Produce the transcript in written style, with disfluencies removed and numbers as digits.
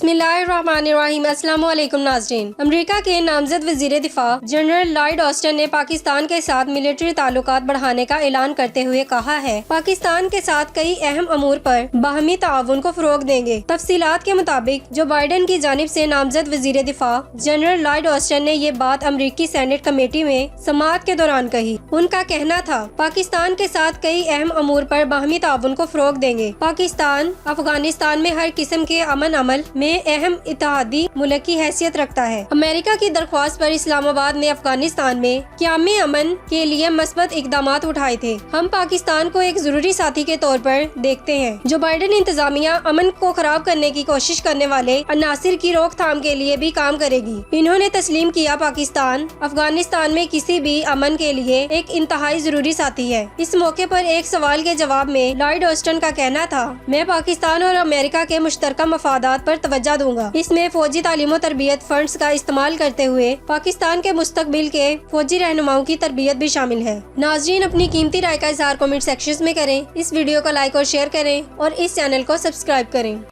बिस्मिल्लाहिर्रहमानिर्रहीम। अस्सलाम वालेकुम नाज़रीन। अमेरिका के नामज़द वज़ीर दिफा जनरल लॉयड ऑस्टिन ने पाकिस्तान के साथ मिलिट्री ताल्लुकात बढ़ाने का ऐलान करते हुए कहा है, पाकिस्तान के साथ कई अहम अमूर पर बाहमी ताउन को फ़रोग़ देंगे। तफसीलात के मुताबिक जो बाइडन की जानिब से नामज़द वज़ीर दिफा जनरल लॉयड ऑस्टिन ने ये बात अमरीकी सेनेट कमेटी में समाअत के दौरान कही। उनका कहना था, पाकिस्तान के साथ कई अहम अमूर पर बाहमी ताउन को फ़रोग़ देंगे। पाकिस्तान अफगानिस्तान में हर किस्म के अमन अमल में अहम इत्तेहादी मुल्क की हैसियत रखता है। अमेरिका की दरख्वास्त पर इस्लामाबाद ने अफगानिस्तान में क़याम अमन के लिए मस्बत इक़दामात उठाए थे। हम पाकिस्तान को एक ज़रूरी साथी के तौर पर देखते हैं, जो बाइडन इंतजामिया अमन को खराब करने की कोशिश करने वाले अनासिर की रोकथाम के लिए भी काम करेगी। इन्होंने तस्लीम किया, पाकिस्तान अफगानिस्तान में किसी भी अमन के लिए एक इंतहाई ज़रूरी साथी है। इस मौके पर एक सवाल के जवाब में लॉयड ऑस्टिन का कहना था, मैं पाकिस्तान और अमेरिका के मुश्तरका मफादात पर तवज्जो दूंगा। इसमें फौजी तालीम और तरबियत फंड्स का इस्तेमाल करते हुए पाकिस्तान के मुस्तकबिल के फौजी रहनुमाओं की तरबियत भी शामिल है। नाज़रीन, अपनी कीमती राय का इज़हार कमेंट सेक्शन में करें, इस वीडियो को लाइक और शेयर करें और इस चैनल को सब्सक्राइब करें।